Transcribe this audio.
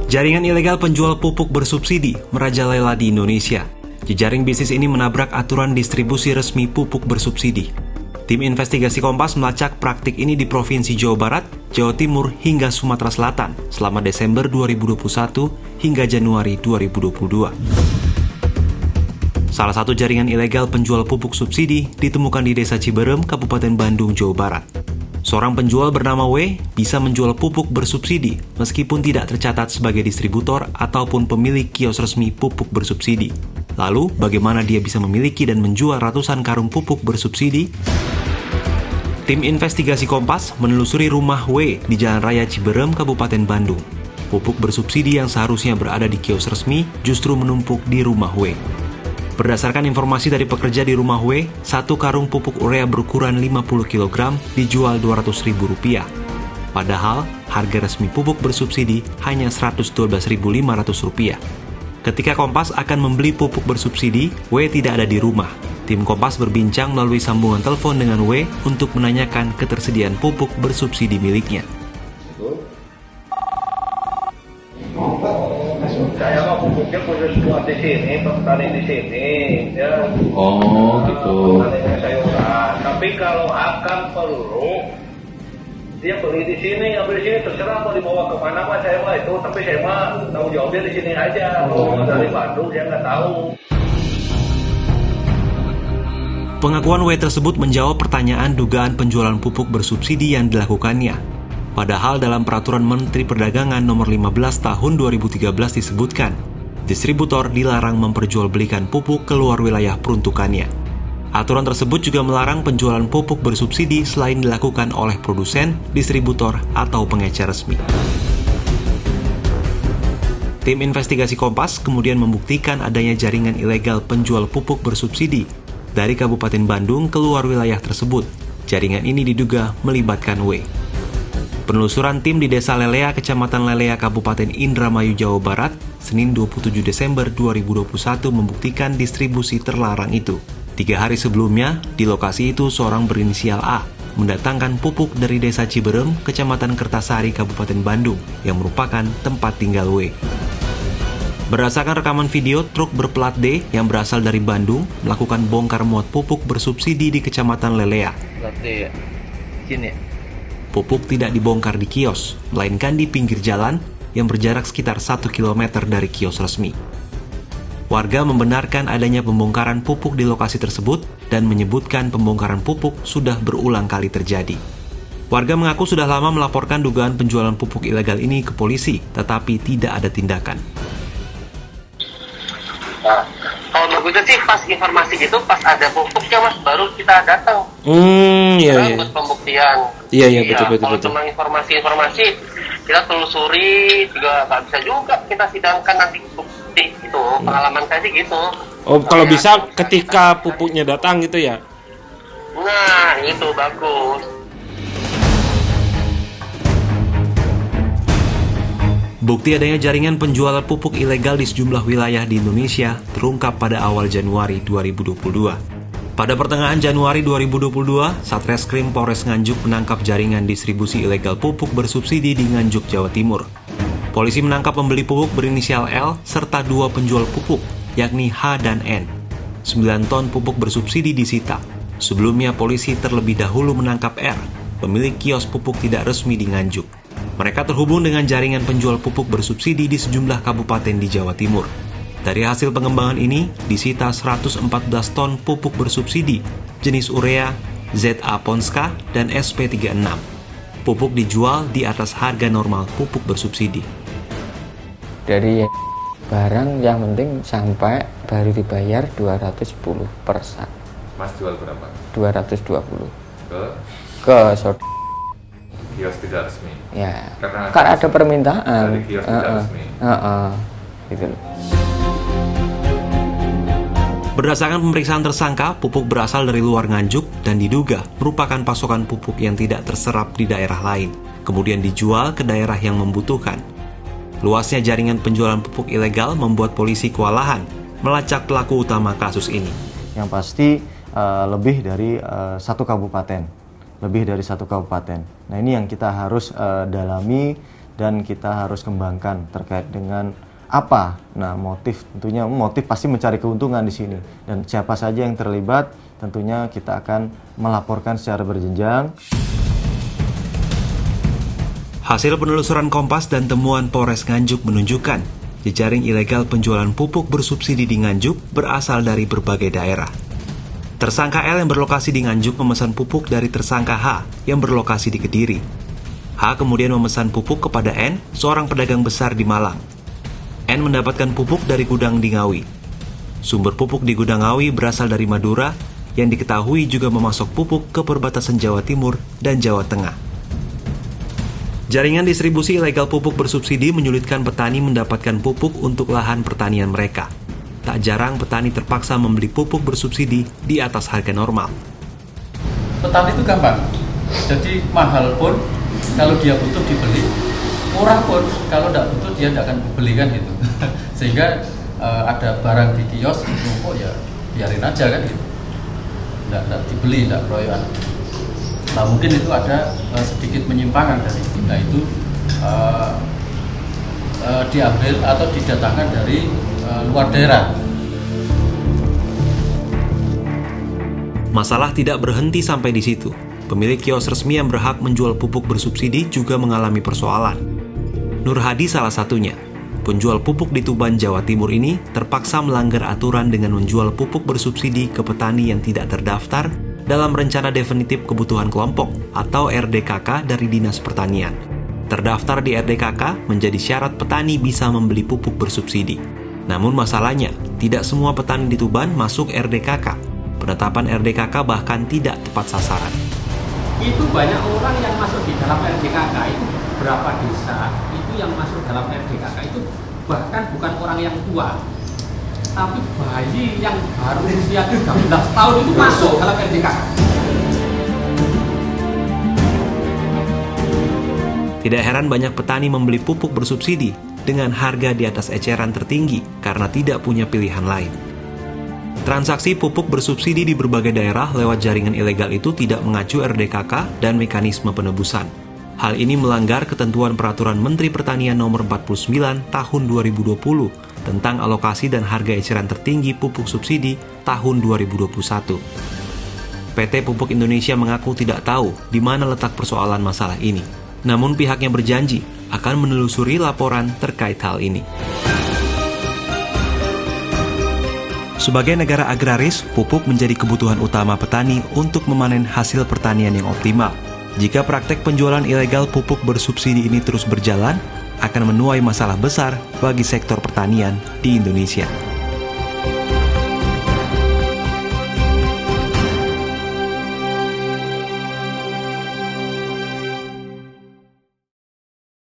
Jaringan ilegal penjual pupuk bersubsidi merajalela di Indonesia. Jejaring bisnis ini menabrak aturan distribusi resmi pupuk bersubsidi. Tim investigasi Kompas melacak praktik ini di Provinsi Jawa Barat, Jawa Timur, hingga Sumatera Selatan selama Desember 2021 hingga Januari 2022. Salah satu jaringan ilegal penjual pupuk subsidi ditemukan di Desa Ciberem, Kabupaten Bandung, Jawa Barat. Seorang penjual bernama W bisa menjual pupuk bersubsidi meskipun tidak tercatat sebagai distributor ataupun pemilik kios resmi pupuk bersubsidi. Lalu, bagaimana dia bisa memiliki dan menjual ratusan karung pupuk bersubsidi? Tim investigasi Kompas menelusuri rumah W di Jalan Raya Ciberem, Kabupaten Bandung. Pupuk bersubsidi yang seharusnya berada di kios resmi justru menumpuk di rumah W. Berdasarkan informasi dari pekerja di rumah W, satu karung pupuk urea berukuran 50 kg dijual Rp200.000. Padahal, harga resmi pupuk bersubsidi hanya Rp112.500. Ketika Kompas akan membeli pupuk bersubsidi, W tidak ada di rumah. Tim Kompas berbincang melalui sambungan telepon dengan W untuk menanyakan ketersediaan pupuk bersubsidi miliknya. Saya mah pupuknya punya buat di sini, petani di sini, ya. Oh, gitu. Petani sayuran. Tapi kalau akan perlu, dia beli di sini, ambil di sini, terserah mau dibawa kemana mah saya mah itu. Tapi saya mah tanggung jawabnya di sini aja. Kalau dari Bandung saya nggak tahu. Pengakuan W tersebut menjawab pertanyaan dugaan penjualan pupuk bersubsidi yang dilakukannya. Padahal dalam Peraturan Menteri Perdagangan Nomor 15 Tahun 2013 disebutkan, distributor dilarang memperjualbelikan pupuk keluar wilayah peruntukannya. Aturan tersebut juga melarang penjualan pupuk bersubsidi selain dilakukan oleh produsen, distributor, atau pengecer resmi. Tim investigasi Kompas kemudian membuktikan adanya jaringan ilegal penjual pupuk bersubsidi dari Kabupaten Bandung keluar wilayah tersebut. Jaringan ini diduga melibatkan W. Penelusuran tim di Desa Lelea, Kecamatan Lelea, Kabupaten Indramayu, Jawa Barat, Senin 27 Desember 2021 membuktikan distribusi terlarang itu. 3 hari sebelumnya, di lokasi itu seorang berinisial A mendatangkan pupuk dari Desa Ciberem, Kecamatan Kertasari, Kabupaten Bandung, yang merupakan tempat tinggal W. Berdasarkan rekaman video, truk berplat D yang berasal dari Bandung melakukan bongkar muat pupuk bersubsidi di Kecamatan Lelea. Plat D ya? Sini ya? Pupuk tidak dibongkar di kios, melainkan di pinggir jalan yang berjarak sekitar 1 km dari kios resmi. Warga membenarkan adanya pembongkaran pupuk di lokasi tersebut dan menyebutkan pembongkaran pupuk sudah berulang kali terjadi. Warga mengaku sudah lama melaporkan dugaan penjualan pupuk ilegal ini ke polisi, tetapi tidak ada tindakan. Nah, kalau bagusnya sih pas informasi gitu, pas ada pupuknya mas, baru kita datang. Iya. Buat pembuktian. Iya, betul. Kalau cuma informasi kita telusuri juga nggak bisa juga kita sidangkan nanti bukti itu. Pengalaman saya sih gitu. Oh, kalau bisa ketika pupuknya datang gitu ya? Nah, itu bagus. Bukti adanya jaringan penjualan pupuk ilegal di sejumlah wilayah di Indonesia terungkap pada awal Januari 2022. Pada pertengahan Januari 2022, Satreskrim Polres Nganjuk menangkap jaringan distribusi ilegal pupuk bersubsidi di Nganjuk, Jawa Timur. Polisi menangkap pembeli pupuk berinisial L serta 2 penjual pupuk, yakni H dan N. 9 ton pupuk bersubsidi disita. Sebelumnya, polisi terlebih dahulu menangkap R, pemilik kios pupuk tidak resmi di Nganjuk. Mereka terhubung dengan jaringan penjual pupuk bersubsidi di sejumlah kabupaten di Jawa Timur. Dari hasil pengembangan ini, disita 114 ton pupuk bersubsidi, jenis urea, ZA Ponska, dan SP36. Pupuk dijual di atas harga normal pupuk bersubsidi. Dari barang yang penting sampai baru dibayar 210 per sak. Mas jual berapa? 220. Ke saudara. kios tidak resmi. Ya. Karena ada permintaan. dari kios tidak resmi. Gitu. Berdasarkan pemeriksaan tersangka, pupuk berasal dari luar Nganjuk dan diduga merupakan pasokan pupuk yang tidak terserap di daerah lain, kemudian dijual ke daerah yang membutuhkan. Luasnya jaringan penjualan pupuk ilegal membuat polisi kewalahan melacak pelaku utama kasus ini. Yang pasti lebih dari satu kabupaten. Nah ini yang kita harus dalami dan kita harus kembangkan terkait dengan apa. Nah, motif tentunya motif pasti mencari keuntungan di sini, dan siapa saja yang terlibat tentunya kita akan melaporkan secara berjenjang. Hasil penelusuran Kompas dan temuan Polres Nganjuk menunjukkan jejaring ilegal penjualan pupuk bersubsidi di Nganjuk berasal dari berbagai daerah. Tersangka L yang berlokasi di Nganjuk memesan pupuk dari tersangka H yang berlokasi di Kediri. H kemudian memesan pupuk kepada N, seorang pedagang besar di Malang. N mendapatkan pupuk dari gudang di Ngawi. Sumber pupuk di gudang Ngawi berasal dari Madura, yang diketahui juga memasok pupuk ke perbatasan Jawa Timur dan Jawa Tengah. Jaringan distribusi ilegal pupuk bersubsidi menyulitkan petani mendapatkan pupuk untuk lahan pertanian mereka. Tak jarang petani terpaksa membeli pupuk bersubsidi di atas harga normal. Petani itu gampang, jadi mahal pun kalau dia butuh dibeli, murah pun kalau tidak butuh dia tidak akan belikan gitu. Sehingga ada barang di kios numpuk ya biarin aja kan gitu, tidak dibeli, tidak keroyokan. Nah, mungkin itu ada sedikit penyimpangan dari kita itu diambil atau didatangkan dari luar daerah. Masalah tidak berhenti sampai di situ. Pemilik kios resmi yang berhak menjual pupuk bersubsidi juga mengalami persoalan. Nur Hadi salah satunya. Penjual pupuk di Tuban, Jawa Timur ini terpaksa melanggar aturan dengan menjual pupuk bersubsidi ke petani yang tidak terdaftar dalam Rencana Definitif Kebutuhan Kelompok atau RDKK dari Dinas Pertanian. Terdaftar di RDKK menjadi syarat petani bisa membeli pupuk bersubsidi. Namun masalahnya, tidak semua petani di Tuban masuk RDKK. Penetapan RDKK bahkan tidak tepat sasaran. Itu banyak orang yang masuk di dalam RDKK, itu berapa desa itu yang masuk dalam RDKK itu bahkan bukan orang yang tua, tapi bayi yang baru usia 13 tahun itu masuk dalam RDKK. Tidak heran banyak petani membeli pupuk bersubsidi dengan harga di atas eceran tertinggi karena tidak punya pilihan lain. Transaksi pupuk bersubsidi di berbagai daerah lewat jaringan ilegal itu tidak mengacu RDKK dan mekanisme penebusan. Hal ini melanggar ketentuan Peraturan Menteri Pertanian Nomor 49 Tahun 2020 tentang alokasi dan harga eceran tertinggi pupuk subsidi tahun 2021. PT Pupuk Indonesia mengaku tidak tahu di mana letak persoalan masalah ini. Namun pihaknya berjanji akan menelusuri laporan terkait hal ini. Sebagai negara agraris, pupuk menjadi kebutuhan utama petani untuk memanen hasil pertanian yang optimal. Jika praktek penjualan ilegal pupuk bersubsidi ini terus berjalan, akan menuai masalah besar bagi sektor pertanian di Indonesia.